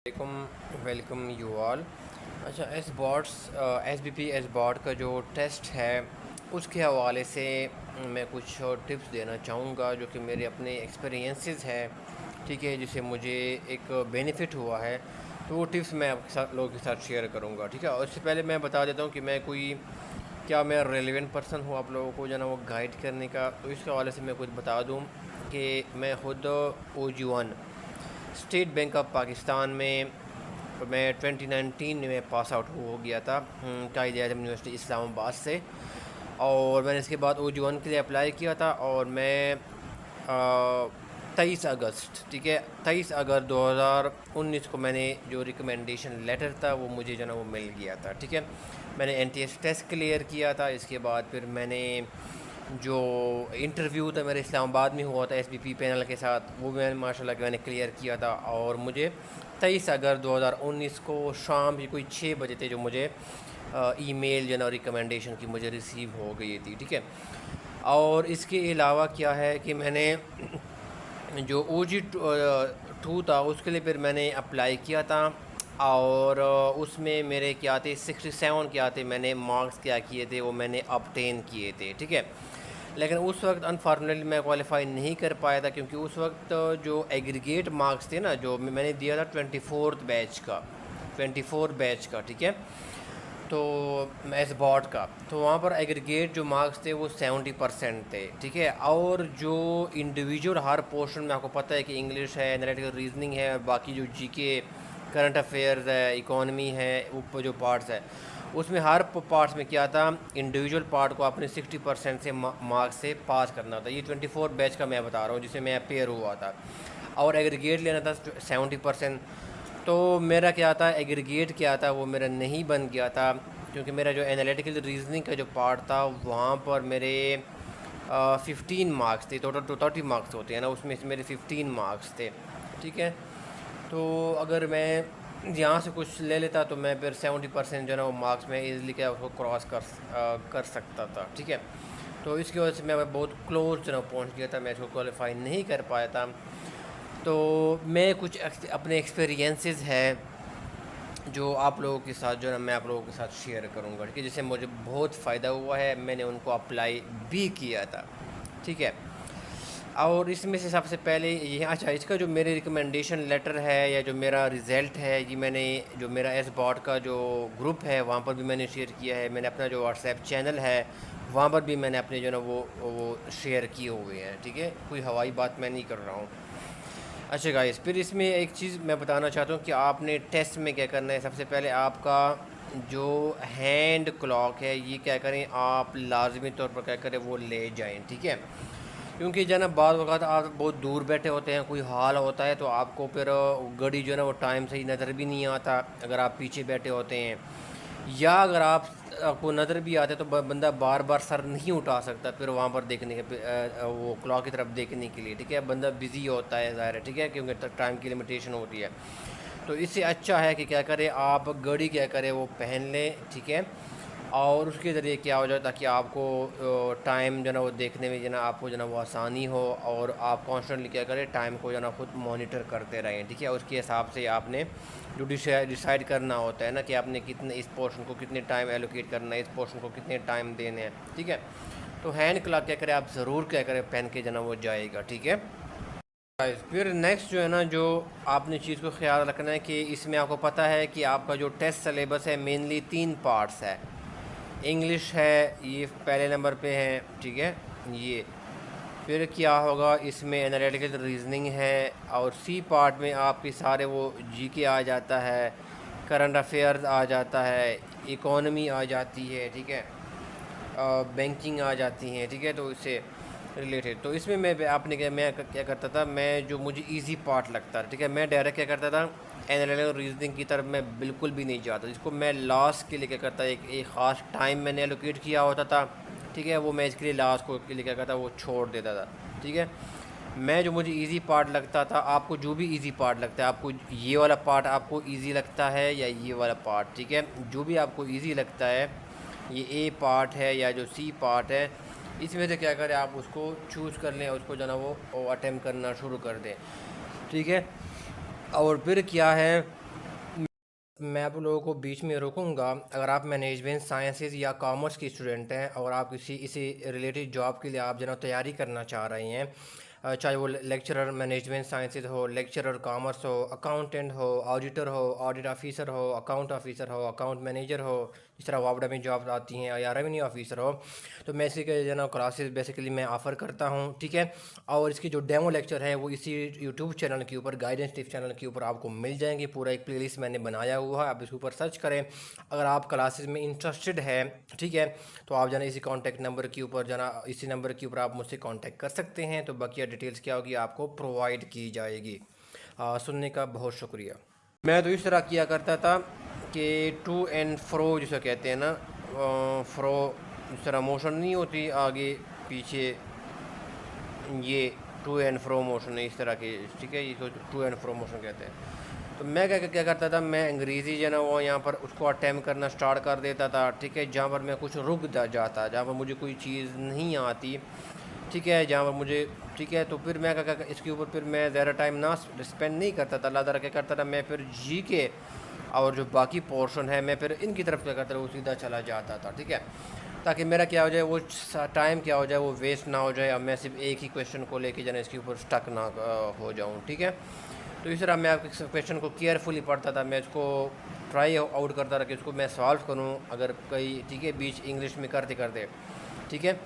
Welcome you all. अच्छा, S B P S bot का जो टेस्ट है उसके हवाले से मैं कुछ टिप्स देना चाहूँगा जो कि मेरे अपने एक्सपीरियंसेस है, ठीक है, जिससे मुझे एक बेनिफिट हुआ है। तो वो टिप्स मैं आपके साथ लोगों के साथ शेयर करूँगा, ठीक है। और इससे पहले मैं बता देता हूँ कि क्या मैं रेलिवेंट पर्सन हूँ आप लोगों को जो है ना वो गाइड करने का। तो इसके हवाले से मैं कुछ बता दूँ कि मैं ख़ुद OG1 state bank of Pakistan में मैं 2019 में पास आउट हो गया था कायद-ए-आज़म यूनिवर्सिटी इस्लामाबाद से। और मैंने इसके बाद OG1 के लिए अप्लाई किया था और मैं 23 अगस्त, ठीक है, 23 अगस्त 2019 को मैंने जो रिकमेंडेशन लेटर था वो मुझे जो है ना वो मिल गया था, ठीक है। मैंने NTS टेस्ट क्लियर किया था। इसके बाद फिर मैंने जो इंटरव्यू था मेरे इस्लामाबाद में हुआ था SBP पैनल के साथ, वो मैंने माशाल्लाह कि मैंने क्लियर किया था। और मुझे 23 अगस्त 2019 को शाम की कोई 6 बजे थे जो मुझे ईमेल जो ना रिकमेंडेशन की मुझे रिसीव हो गई थी, ठीक है। और इसके अलावा क्या है कि मैंने जो OG2 था उसके लिए फिर मैंने अप्लाई किया था और उसमें मेरे क्या थे 67 क्या थे, मैंने मार्क्स क्या किए थे वो मैंने ऑब्टेन किए थे, ठीक है। लेकिन उस वक्त अनफॉर्चुनेटली मैं क्वालिफाई नहीं कर पाया था क्योंकि उस वक्त जो एग्रीगेट मार्क्स थे ना जो मैंने दिया था 24 बैच का, ठीक है। तो एस बॉट का तो वहाँ पर एग्रीगेट जो मार्क्स थे वो 70% थे, ठीक है। और जो इंडिविजुअल हर पोर्शन में आपको पता है कि इंग्लिश है, एनालिटिकल रीजनिंग है और बाकी जो GK करंट अफेयर्स है, इकोनॉमी है, ऊपर जो पार्ट्स है उसमें हर पार्ट्स में क्या था, इंडिविजुअल पार्ट को आपने 60% से मार्क्स से पास करना था। ये 24 बैच का मैं बता रहा हूँ जिसमें मैं अपेयर हुआ था। और एग्रीगेट लेना था 70%। तो मेरा क्या था, एग्रीगेट क्या था वो मेरा नहीं बन गया था क्योंकि मेरा जो एनालिटिकल रीजनिंग का जो पार्ट था वहाँ पर मेरे 15 मार्क्स थे। टोटल 30 मार्क्स होते हैं ना, उसमें से मेरे 15 मार्क्स थे, ठीक है। तो अगर मैं यहाँ से कुछ ले लेता तो मैं फिर 70% जो है ना वो मार्क्स में ईज़िली क्या उसको क्रॉस कर सकता था, ठीक है। तो इसकी वजह से मैं बहुत क्लोज जो है पहुँच गया था, मैं इसको क्वालिफाई नहीं कर पाया था। तो मैं कुछ अपने एक्सपीरियंसेस है जो आप लोगों के साथ जो है ना मैं आप लोगों के साथ शेयर करूँगा, ठीक है, जिससे मुझे बहुत फ़ायदा हुआ है, मैंने उनको अप्लाई भी किया था, ठीक है। और इसमें से सबसे पहले ये अच्छा, इसका जो मेरे रिकमेंडेशन लेटर है या जो मेरा रिज़ल्ट है ये मैंने जो मेरा एस बॉट का जो ग्रुप है वहाँ पर भी मैंने शेयर किया है। मैंने अपना जो व्हाट्सएप चैनल है वहाँ पर भी मैंने अपने जो ना वो शेयर किए हुए हैं, ठीक है। कोई हवाई बात मैं नहीं कर रहा हूँ। अच्छा गाइस, फिर इसमें एक चीज़ मैं बताना चाहता हूँ कि आपने टेस्ट में क्या करना है। सबसे पहले आपका जो हैंड क्लॉक है ये क्या करें, आप लाजमी तौर पर क्या करें वो ले जाएं, ठीक है। क्योंकि जो है ना बाद वक़्त आप बहुत दूर बैठे होते हैं, कोई हाल होता है तो आपको फिर घड़ी जो है ना वो टाइम से ही नज़र भी नहीं आता अगर आप पीछे बैठे होते हैं, या अगर आपको नज़र भी आते तो बंदा बार बार सर नहीं उठा सकता फिर वहाँ पर देखने के वो क्लॉक की तरफ देखने के लिए, ठीक है। बंदा बिज़ी होता है ज़ाहिर है, ठीक है, क्योंकि टाइम की लिमिटेशन होती है। तो इससे अच्छा है कि क्या करें, आप घड़ी क्या करें वो पहन लें, ठीक है। और उसके ज़रिए क्या हो जाए ताकि आपको टाइम जो ना वो देखने में जो ना आपको जो ना वो आसानी हो और आप कॉन्स्टेंटली क्या करें टाइम को जो ना खुद मॉनिटर करते रहें, ठीक है। उसके हिसाब से आपने जो डिसाइड करना होता है ना कि आपने कितने इस पोर्शन को कितने टाइम एलोकेट करना है, इस पोर्शन को कितने टाइम देने हैं, ठीक है। तो हैंड क्लॉक क्या करें आप ज़रूर क्या करें पहन के जो ना वो जाएगा, ठीक है। फिर नेक्स्ट जो है ना जो आपने चीज़ को ख्याल रखना है कि इसमें आपको पता है कि आपका जो टेस्ट सिलेबस है मेनली 3 पार्ट्स है। इंग्लिश है ये पहले नंबर पे है, ठीक है। ये फिर क्या होगा इसमें एनालिटिकल रीजनिंग है और सी पार्ट में आपके सारे वो GK आ जाता है, करंट अफेयर्स आ जाता है, इकोनॉमी आ जाती है, ठीक है, बैंकिंग आ जाती हैं, ठीक है। तो इससे रिलेटेड तो इसमें मैं क्या करता था, मैं जो मुझे इजी पार्ट लगता था, ठीक है, मैं डायरेक्ट क्या करता था एनालिटिकल रीजनिंग की तरफ मैं बिल्कुल भी नहीं जाता, जिसको मैं लास्ट के लिए क्या करता एक ख़ास टाइम मैंने एलोकेट किया होता था, ठीक है, वो मैं इसके लिए लास्ट को के लिए क्या करता वो छोड़ देता था, ठीक है। मैं जो मुझे इजी पार्ट लगता था, आपको जो भी इजी पार्ट लगता है, आपको ये वाला पार्ट आपको इजी लगता है या ये वाला पार्ट, ठीक है, जो भी आपको इजी लगता है, ये A पार्ट है या जो C पार्ट है, इसमें से क्या करें आप उसको चूज़ कर लें, उसको जो ना वो अटैम्प्ट करना शुरू कर दें, ठीक है। और फिर क्या है मैं आप लोगों को बीच में रोकूंगा। अगर आप मैनेजमेंट साइंसेज या कॉमर्स की स्टूडेंट हैं और आप किसी इसी रिलेटेड जॉब के लिए आप जना तैयारी करना चाह रहे हैं, चाहे वो लेक्चरर मैनेजमेंट साइंसेज हो, लेक्चरर कॉमर्स हो, अकाउंटेंट हो, ऑडिट ऑफिसर हो, अकाउंट मैनेजर हो, इस तरह वापडा में जॉब आती हैं, या रेवेन्यू ऑफिसर हो, तो मैं इसी के जना क्लासेस बेसिकली मैं ऑफ़र करता हूँ, ठीक है। और इसकी जो डेमो लेक्चर है वो इसी यूट्यूब चैनल के ऊपर, गाइडेंस टिप्स चैनल के ऊपर आपको मिल जाएंगे। पूरा एक प्लेलिस्ट मैंने बनाया हुआ है, आप इसके ऊपर सर्च करें। अगर आप क्लासेस में इंटरेस्टेड है, ठीक है, तो आप जाना इसी कॉन्टैक्ट नंबर के ऊपर, जाना इसी नंबर के ऊपर आप मुझसे कॉन्टैक्ट कर सकते हैं। तो बाकी डिटेल्स क्या होगी आपको प्रोवाइड की जाएगी। सुनने का बहुत शुक्रिया। मैं तो इस तरह किया करता था कि टू एंड फ्रो जिसे कहते हैं ना, फ्रो इस तरह मोशन नहीं होती आगे पीछे, ये टू एंड फ्रो मोशन है इस तरह के, ठीक है, इसको टू एंड फ्रो मोशन कहते हैं। तो मैं क्या करता था, मैं अंग्रेज़ी जो ना वो यहाँ पर उसको अटैम्प्ट करना स्टार्ट कर देता था, ठीक है। जहाँ पर मैं कुछ रुक जाता, जहाँ पर मुझे कोई चीज़ नहीं आती, ठीक है, जहाँ पर मुझे, ठीक है, तो फिर मैं क्या इसके ऊपर फिर मैं ज़्यादा टाइम ना स्पेंड नहीं करता था। अल्लाह ताला क्या करता था, मैं फिर जी के और जो बाकी पोर्शन है मैं फिर इनकी तरफ क्या करता था, वो सीधा चला जाता था, ठीक है, ताकि मेरा क्या हो जाए, वो टाइम क्या हो जाए, वो वेस्ट ना हो जाए, अब मैं सिर्फ एक ही क्वेश्चन को लेके जाना इसके ऊपर स्टक ना हो जाऊँ, ठीक है। तो इस तरह मैं आपके क्वेश्चन को केयरफुली पढ़ता था, मैं इसको ट्राई आउट करता था कि इसको मैं सॉल्व करूँ, अगर कहीं, ठीक है, बीच इंग्लिश में करते करते, ठीक है।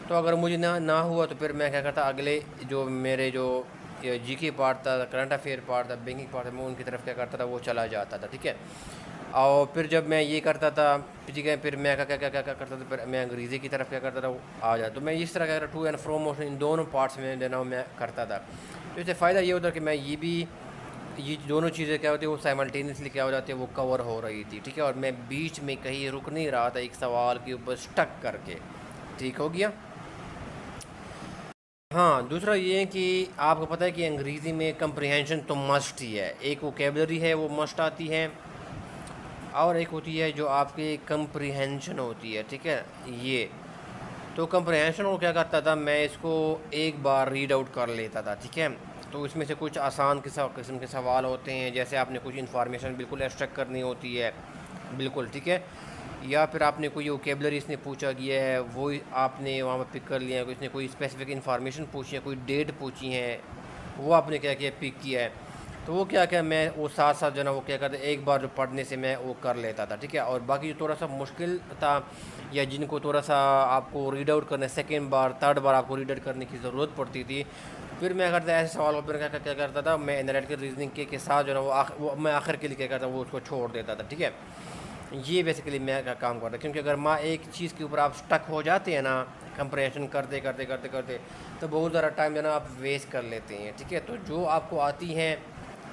तो अगर मुझे ना हुआ तो फिर मैं क्या करता, अगले जो मेरे जो जीके पार्ट था, करंट अफेयर पार्ट था, बैंकिंग पार्ट था, मैं उनकी तरफ क्या करता था, वो चला जाता था, ठीक है। और फिर जब मैं ये करता था, ठीक है, फिर मैं क्या करता था, फिर मैं अंग्रेज़ी की तरफ क्या करता था, वो आ जाता। तो मैं इस तरह का टू एंड फ्रो मोशन इन दोनों पार्ट्स में देना मैं करता था। तो इससे फ़ायदा ये होता कि मैं ये दोनों चीज़ें क्या होती है, वो साइमल्टेनियसली क्या हो जाती है, वो कवर हो रही थी, ठीक है। और मैं बीच में कहीं रुक नहीं रहा था एक सवाल के ऊपर स्टक करके, ठीक हो गया। हाँ, दूसरा ये है कि आपको पता है कि अंग्रेज़ी में कंप्रीहेंशन तो मस्ट ही है, एक वोकेबलरी है वो मस्ट आती है, और एक होती है जो आपकी कंप्रीहेंशन होती है, ठीक है। ये तो कंप्रीहेंशन को क्या करता था, मैं इसको एक बार रीड आउट कर लेता था, ठीक है। तो इसमें से कुछ आसान किस्म के सवाल होते हैं, जैसे आपने कुछ इन्फॉर्मेशन बिल्कुल एक्सट्रैक्ट करनी होती है, बिल्कुल, ठीक है, या फिर आपने कोई वोकेबलरी इसने पूछा गया है वो आपने वहाँ पर पिक कर लिया है, इसने कोई स्पेसिफिक इन्फॉर्मेशन पूछी है, कोई डेट पूछी है, वो आपने क्या किया, पिक किया है। तो वो क्या मैं वो साथ साथ जो ना वो क्या करता, एक बार जो पढ़ने से मैं वो कर लेता था, ठीक है। और बाकी जो थोड़ा सा मुश्किल था, या जिनको थोड़ा सा आपको रीड आउट करने, सेकेंड बार थर्ड बार आपको रीड आउट करने की ज़रूरत पड़ती थी, फिर मैं करता ऐसे सवाल पर क्या करता था, मैं एनालिटिकल रीजनिंग के साथ जो ना वो मैं आखिर के लिए क्या करता, वो उसको छोड़ देता था, ठीक है। ये बेसिकली मैं का काम करता, क्योंकि अगर माँ एक चीज़ के ऊपर आप स्टक हो जाते हैं ना, कंप्रेशन करते करते करते करते, तो बहुत ज़्यादा टाइम जो ना आप वेस्ट कर लेते हैं, ठीक है। तो जो आपको आती हैं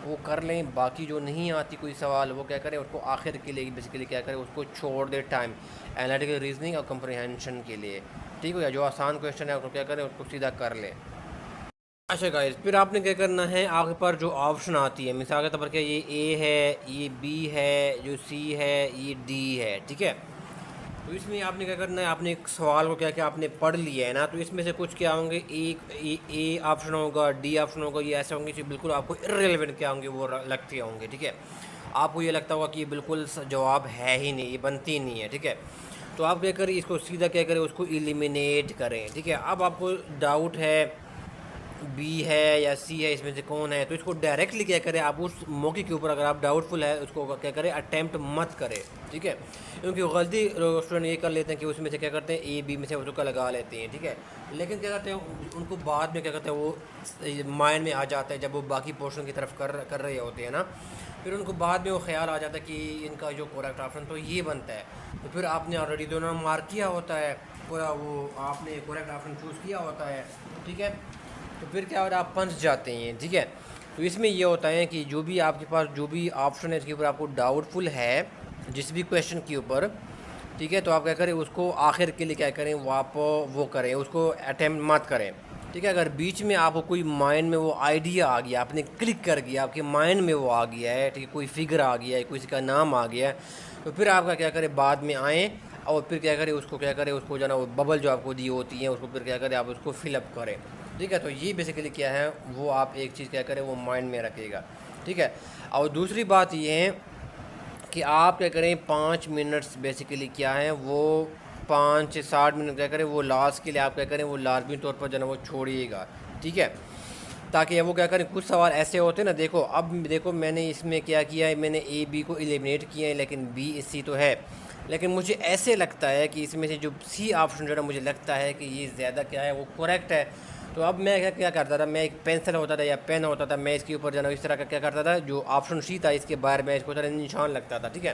वो कर लें, बाकी जो नहीं आती कोई सवाल, वो क्या करें, उसको आखिर के लिए बेसिकली क्या करें, उसको छोड़ दे टाइम एनालिटिकल रीजनिंग और कंप्रीहेंशन के लिए, ठीक हो गया। जो आसान क्वेश्चन है उसको क्या करें, उसको सीधा कर लें। अच्छा गाइस, फिर आपने क्या करना है, आगे पर जो ऑप्शन आती है, मिसाल के तौर पर क्या, ये ए है, ये बी है, जो सी है, ये डी है, ठीक है। तो इसमें आपने क्या करना है, आपने एक सवाल को क्या क्या आपने पढ़ लिया है ना, तो इसमें से कुछ क्या होंगे, ए ऑप्शन होगा, डी ऑप्शन होगा, ये ऐसे होंगे जो बिल्कुल आपको इर्रेलेवेंट क्या होंगे, वो लगते होंगे, ठीक है। आपको ये लगता होगा कि ये बिल्कुल जवाब है ही नहीं, ये बनती नहीं है, ठीक है। तो आप क्या करें, इसको सीधा क्या करें, उसको एलिमिनेट करें, ठीक है। अब आपको डाउट है बी है या सी है, इसमें से कौन है, तो इसको डायरेक्टली क्या करें, आप उस मौके के ऊपर अगर आप डाउटफुल है उसको क्या करें, अटैम्प्ट मत करें, ठीक है। क्योंकि गलती स्टूडेंट ये कर लेते हैं कि उसमें से क्या करते हैं, ए बी में से उसका लगा लेते हैं, ठीक है। लेकिन क्या करते हैं, उनको बाद में क्या करते हैं, वो माइंड में आ जाता है, जब वो बाकी पोर्शन की तरफ कर रहे होते हैं ना, फिर उनको बाद में वो ख्याल आ जाता है कि इनका जो करेक्ट ऑप्शन तो ये बनता है। तो फिर आपने ऑलरेडी दोनों मार्क किया होता है, पूरा वो आपने करेक्ट ऑप्शन चूज़ किया होता है, ठीक है। तो फिर क्या हो रहा है, आप फंस जाते हैं, ठीक है। तो इसमें ये होता है कि जो भी आपके पास जो भी ऑप्शन है इसके ऊपर आपको डाउटफुल है जिस भी क्वेश्चन के ऊपर, ठीक है, तो आप क्या करें, उसको आखिर के लिए क्या करें, वो आप वो करें, उसको अटैम्प्ट मत करें, ठीक है। अगर बीच में आपको कोई माइंड में वो आइडिया आ गया, आपने क्लिक कर गया, आपके माइंड में वो आ गया है, ठीक है, कोई फिगर आ गया है, किसी का नाम आ गया है, तो फिर आपका क्या करें, बाद में आएँ और फिर क्या करें, उसको क्या करें, उसको जो ना वो बबल जो आपको दी होती है उसको फिर क्या करें, आप उसको फिलअप करें, ठीक है। तो ये बेसिकली क्या है, वो आप एक चीज़ क्या करें, वो माइंड में रखिएगा, ठीक है। और दूसरी बात ये है कि आप क्या करें 5 मिनट्स बेसिकली क्या है वो 5 से 60 मिनट क्या करें वो लास्ट के लिए आप क्या करें वो लाजमी तौर पर जो है वो छोड़िएगा, ठीक है। ताकि वो क्या करें, कुछ सवाल ऐसे होते हैं ना, देखो अब देखो मैंने इसमें क्या किया है, मैंने ए बी को एलिमिनेट किया है लेकिन बी सी तो है, लेकिन मुझे ऐसे लगता है कि इसमें से जो सी ऑप्शन जो है मुझे लगता है कि ये ज़्यादा क्या है वो करेक्ट है। तो अब मैं क्या क्या करता था, मैं एक पेंसिल होता था या पेन होता था, मैं इसके ऊपर जो है इस तरह का क्या करता था, जो ऑप्शन सी था इसके बाहर मैं इसको तरह निशान लगता था, ठीक है,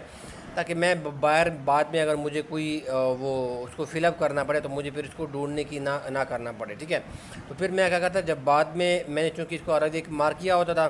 ताकि मैं बाहर बाद में अगर मुझे कोई वो उसको फिलअप करना पड़े तो मुझे फिर इसको ढूंढने की ना करना पड़े, ठीक है। तो फिर मैं क्या करता, जब बाद में मैंने चूँकि इसको अलग एक मार्क किया होता था,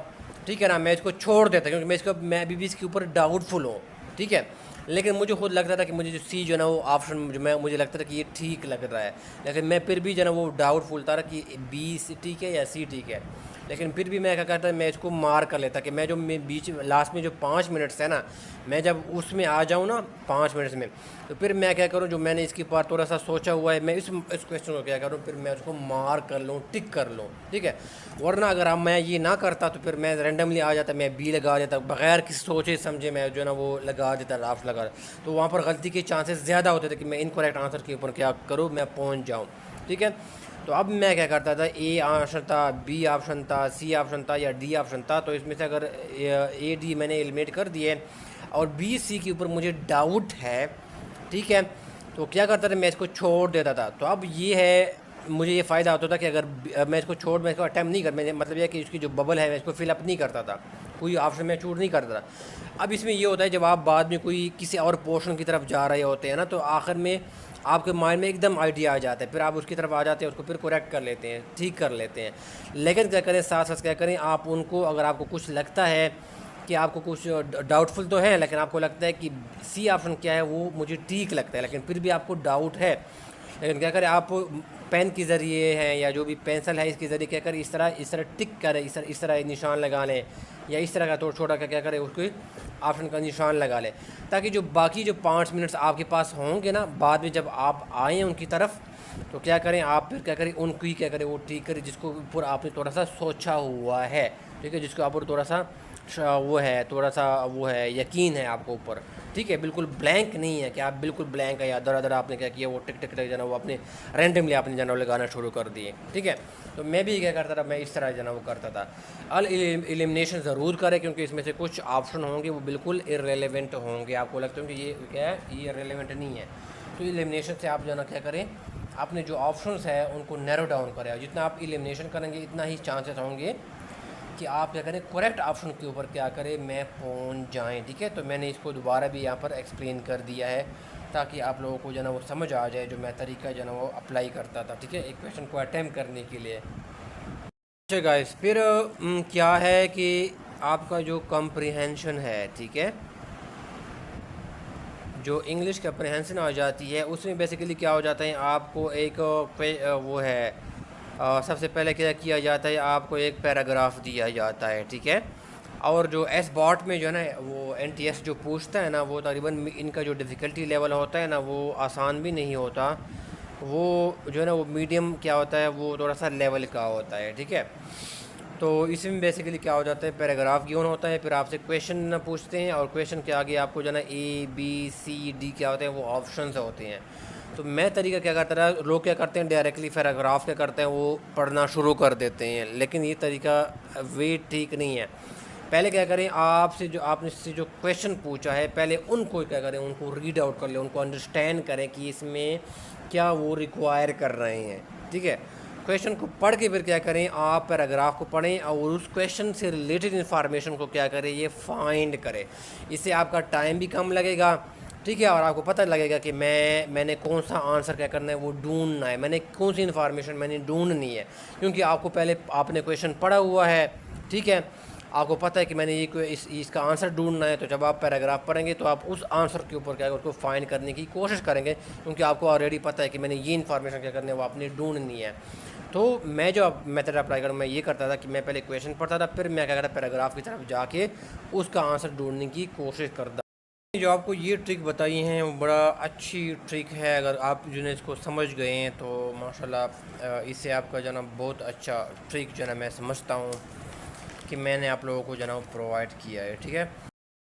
ठीक है ना, मैं इसको छोड़ देता क्योंकि मैं अभी भी इसके ऊपर डाउटफुल हूँ, ठीक है। लेकिन मुझे खुद लगता था कि मुझे जो सी जो है ना वो ऑप्शन जो मैं मुझे लगता था कि ये ठीक लग रहा है, लेकिन मैं फिर भी जो है ना वो डाउटफुल था कि बी ठीक है या सी ठीक है। लेकिन फिर भी मैं क्या करता, मैं इसको मार कर लेता कि मैं जो मैं बीच लास्ट में जो 5 मिनट्स है ना, मैं जब उसमें आ जाऊँ ना 5 मिनट्स में, तो फिर मैं क्या करूँ, जो मैंने इसके ऊपर थोड़ा सा सोचा हुआ है मैं इस क्वेश्चन को क्या करूँ, फिर मैं उसको मार कर लूँ, टिक कर लूँ, ठीक है। वरना अगर अब मैं ये ना करता तो फिर मैं रैंडमली आ जाता, मैं बी लगा देता बगैर किसी सोचे समझे, मैं जो है ना वो लगा देता, राफ लगा, तो वहाँ पर गलती के चांसेस ज़्यादा होते थे कि मैं इनकरेक्ट आंसर के ऊपर क्या करूँ, मैं पहुँच जाऊँ, ठीक है। तो अब मैं क्या करता था, ए ऑप्शन था, बी ऑप्शन था, सी ऑप्शन था या डी ऑप्शन था, तो इसमें से अगर ए डी मैंने एलिमिनेट कर दिए और बी सी के ऊपर मुझे डाउट है, ठीक है, तो क्या करता था, मैं इसको छोड़ देता था। तो अब ये है, मुझे ये फ़ायदा होता था कि अगर मैं इसको अटैम्प्ट नहीं कर, मैंने मतलब यह कि इसकी जो बबल है मैं इसको फिलअप नहीं करता था, कोई ऑप्शन मैं चूज नहीं करता था। अब इसमें ये होता है जब आप बाद में कोई किसी और पोर्शन की तरफ जा रहे होते हैं ना, तो आखिर में आपके माइंड में एकदम आइडिया आ जाता है, फिर आप उसकी तरफ आ जाते हैं, उसको फिर करेक्ट कर लेते हैं, ठीक कर लेते हैं। लेकिन क्या करें, साथ साथ क्या करें, आप उनको अगर आपको कुछ लगता है कि आपको कुछ डाउटफुल तो है, लेकिन आपको लगता है कि सी ऑप्शन क्या है वो मुझे ठीक लगता है, लेकिन फिर भी आपको डाउट है, लेकिन क्या करें, आप पेन के ज़रिए हैं या जो भी पेंसिल है इसके ज़रिए क्या करें, इस तरह टिक करें, इस तरह निशान लगा लें, या इस तरह का थोड़ा छोटा का क्या करें उसको ऑप्शन का निशान लगा लें, ताकि जो बाकी जो 5 मिनट्स आपके पास होंगे ना, बाद में जब आप आएँ उनकी तरफ, तो क्या करें आप फिर क्या करें उनको ही क्या करें वो ठीक करें जिसको ऊपर आपने थोड़ा सा सोचा हुआ है, ठीक है, जिसको आप थोड़ा सा वो है, थोड़ा सा वो है, यकीन है आपको ऊपर, ठीक है, बिल्कुल ब्लैंक नहीं है कि आप बिल्कुल ब्लैंक है या दर दर आपने क्या किया वो टिक टिक टिक जना वो अपने रैंडमली आपने जना लगाना शुरू कर दिए, ठीक है। तो मैं भी क्या करता था, मैं इस तरह जना वो करता था। अल एलिमिनेशन ज़रूर करें क्योंकि इसमें से कुछ ऑप्शन होंगे वो बिल्कुल इररेलेवेंट होंगे, आपको लगता है कि ये क्या है, ये इररेलेवेंट नहीं है, तो एलिमिनेशन से आप जना क्या करें, अपने जो ऑप्शंस है उनको नैरो डाउन करें, जितना आप एलिमिनेशन करेंगे इतना ही चांसेस होंगे कि आप क्या करें करेक्ट ऑप्शन के ऊपर क्या करें मैं पहुंच जाएं, ठीक है। तो मैंने इसको दोबारा भी यहाँ पर एक्सप्लेन कर दिया है ताकि आप लोगों को जो है ना वो समझ आ जाए, जो मैं तरीका जो है ना वो अप्लाई करता था, ठीक है, एक क्वेश्चन को अटैम्प्ट करने के लिए। अच्छा गाइस, फिर क्या है कि आपका जो कम्प्रिहेंशन है, ठीक है, जो इंग्लिश कम्प्रिहेंशन आ जाती है उसमें बेसिकली क्या हो जाता है, आपको एक वो है सबसे पहले क्या किया जाता है, आपको एक पैराग्राफ दिया जाता है, ठीक है, और जो एस बॉट में जो है ना वो एन टी एस जो पूछता है ना वो तकरीबन इनका जो डिफ़िकल्टी लेवल होता है ना वो आसान भी नहीं होता, वो जो है ना वो मीडियम क्या होता है वो थोड़ा सा लेवल का होता है, ठीक है। तो इसमें बेसिकली क्या हो जाता है, पैराग्राफ गिवन होता है, फिर आपसे क्वेश्चन पूछते हैं और क्वेश्चन के आगे आपको जो है ना ए बी सी डी क्या होते हैं वो ऑप्शंस होते हैं। तो मैं तरीका क्या करता था, लोग क्या करते हैं डायरेक्टली पैराग्राफ क्या करते हैं वो पढ़ना शुरू कर देते हैं, लेकिन ये तरीका वे ठीक नहीं है। पहले क्या करें, आपने से जो क्वेश्चन पूछा है पहले उनको क्या करें, उनको रीड आउट कर लें, उनको अंडरस्टैंड करें कि इसमें क्या वो रिक्वायर कर रहे हैं, ठीक है। क्वेश्चन को पढ़ के फिर क्या करें, आप पैराग्राफ को पढ़ें और उस क्वेश्चन से रिलेटेड इन्फॉर्मेशन को क्या करें ये फाइंड करें, इससे आपका टाइम भी कम लगेगा, ठीक है, और आपको पता लगेगा कि मैंने कौन सा आंसर क्या करना है वो ढूंढना है, मैंने कौन सी इन्फॉर्मेशन मैंने ढूंढनी है, क्योंकि आपको पहले आपने क्वेश्चन पढ़ा हुआ है, ठीक है, आपको पता है कि मैंने ये इसका आंसर ढूंढना है, तो जब आप पैराग्राफ पढ़ेंगे तो आप उस आंसर के ऊपर क्या उसको फाइंड करने की कोशिश करेंगे, क्योंकि आपको ऑलरेडी पता है कि मैंने ये इन्फॉर्मेशन क्या करनी है वो आपने ढूंढनी है। तो मैं जो मेथड अप्लाई करूँ, मैं ये करता था कि मैं पहले क्वेश्चन पढ़ता था, फिर मैं क्या करता पैराग्राफ की तरफ जाके उसका आंसर ढूंढने की कोशिश करता। जो आपको ये ट्रिक बताई हैं वो बड़ा अच्छी ट्रिक है, अगर आप जो है इसको समझ गए हैं तो माशाल्लाह इससे आपका जो है ना बहुत अच्छा ट्रिक जो है ना मैं समझता हूँ कि मैंने आप लोगों को जो है ना प्रोवाइड किया है, ठीक है।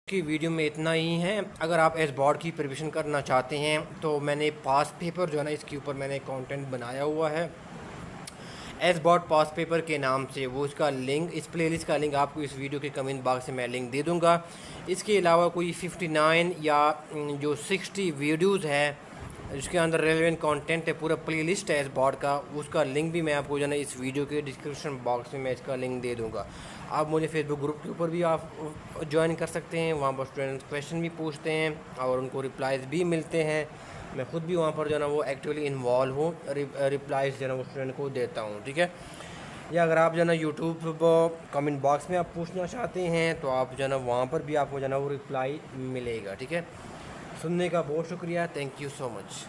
की वीडियो में इतना ही है। अगर आप एस बोर्ड की प्रिपरेशन करना चाहते हैं तो मैंने पास पेपर जो है ना इसके ऊपर मैंने कंटेंट बनाया हुआ है एस बोर्ड पास पेपर के नाम से। वो इसका लिंक, इस प्लेलिस्ट का लिंक आपको इस वीडियो के कमेंट बॉक्स में मैं लिंक दे दूँगा। इसके अलावा कोई 59 या जो 60 वीडियोज़ है जिसके अंदर रेलेवेंट कंटेंट है, पूरा प्लेलिस्ट है एस बोर्ड का, उसका लिंक भी मैं आपको जो है ना इस वीडियो के डिस्क्रिप्शन बॉक्स में मैं इसका लिंक दे दूँगा। आप मुझे फेसबुक ग्रुप के ऊपर भी आप ज्वाइन कर सकते हैं, वहाँ पर स्टूडेंट्स क्वेश्चन भी पूछते हैं और उनको रिप्लाइज़ भी मिलते हैं। मैं ख़ुद भी वहाँ पर जो है ना वो एक्चुअली इन्वॉल्व हूँ, रिप्लाइज़ जो है ना वो स्टूडेंट को देता हूँ, ठीक है। या अगर आप जो है ना यूट्यूब कमेंट बॉक्स में आप पूछना चाहते हैं तो आप जो है ना वहाँ पर भी आपको जो है ना वो रिप्लाई मिलेगा, ठीक है। सुनने का बहुत शुक्रिया, थैंक यू सो मच।